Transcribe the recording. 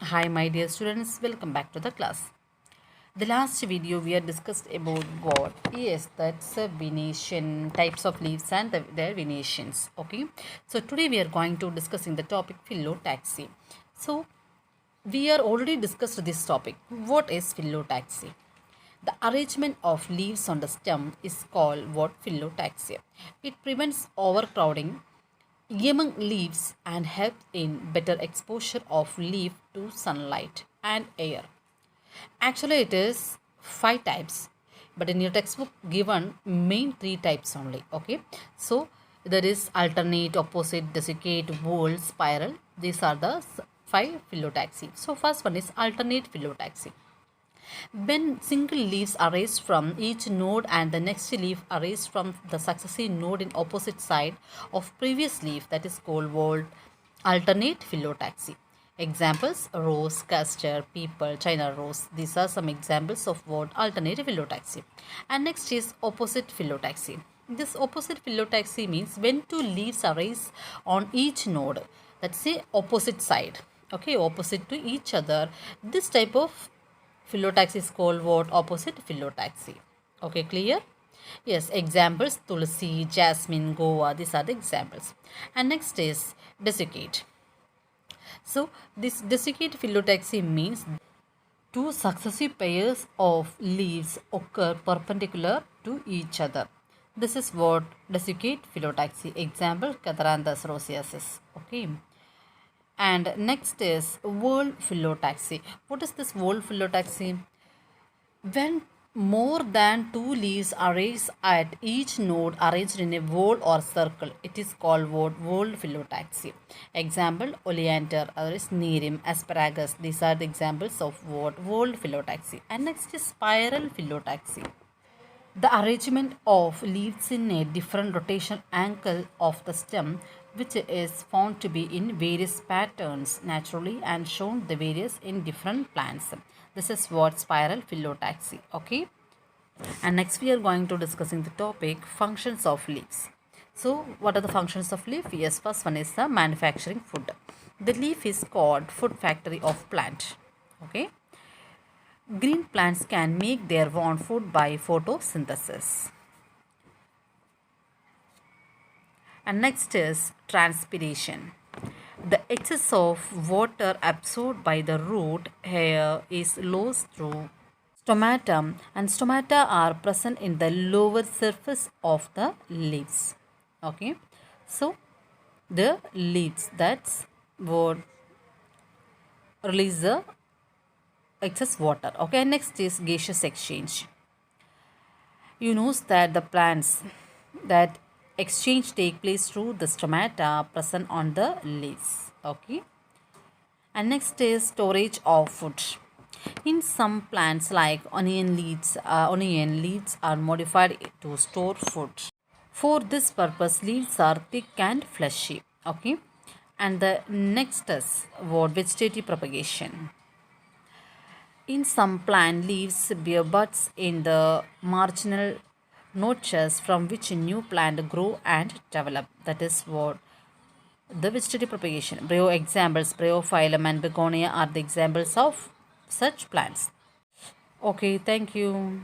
Hi my dear students, welcome back to the class. The last video we had discussed about what? Yes, that's a venation, types of leaves and their venations. Okay, so today we are going to discussing the topic phyllotaxy. So we are already discussed this topic. What is phyllotaxy? The arrangement of leaves on the stem is called what? Phyllotaxy. It prevents overcrowding among leaves and helps in better exposure of leaf to sunlight and air. Actually, it is five types, but in your textbook given main three types only. Okay, so there is alternate, opposite, desiccate, whorl, spiral. These are the five phyllotaxy. So first one is alternate phyllotaxy. When single leaves arise from each node and the next leaf arise from the successive node in opposite side of previous leaf, that is called what? Alternate phyllotaxy. Examples: rose, castor, peepal, China rose. These are some examples of what? Alternate phyllotaxy. And next is opposite phyllotaxy. This opposite phyllotaxy means when two leaves arise on each node, that's say opposite side, okay, opposite to each other. This type of phyllotaxy is called what? Opposite phyllotaxy. Okay, clear? Yes, examples tulsi, jasmine, goa. These are the examples. And next is desiccate. So this desiccate phyllotaxy means two successive pairs of leaves occur perpendicular to each other. This is what desiccate phyllotaxy. Example: Catharanthus roseaceus. Okay. And next is whorl phyllotaxy. What is this whorl phyllotaxy? When more than two leaves arise at each node arranged in a whorl or circle, it is called what? Whorl phyllotaxy. Example: oleander, others nerim, asparagus. These are the examples of what? Whorl phyllotaxy. And next is spiral phyllotaxy. The arrangement of leaves in a different rotation angle of the stem, which is found to be in various patterns naturally and shown the various in different plants. This is what spiral phyllotaxy. Okay. And next we are going to discussing the topic functions of leaves. So what are the functions of leaf? Yes, first one is the manufacturing food. The leaf is called food factory of plant. Okay. Green plants can make their own food by photosynthesis. And next is transpiration. The excess of water absorbed by the root hair is lost through stomata, and stomata are present in the lower surface of the leaves. Okay, so the leaves, that's what release the excess water. Okay, next is gaseous exchange. You know that the plants that exchange take place through the stomata present on the leaves. Okay, and next is storage of food. In some plants like onion leaves are modified to store food. For this purpose, leaves are thick and fleshy. Okay, and the next is what? Vegetative propagation. In some plant leaves bear buds in the marginal notches from which a new plant grow and develop. That is what the vegetative propagation. Examples: Bryophyllum and Begonia are the examples of such plants. Okay, thank you.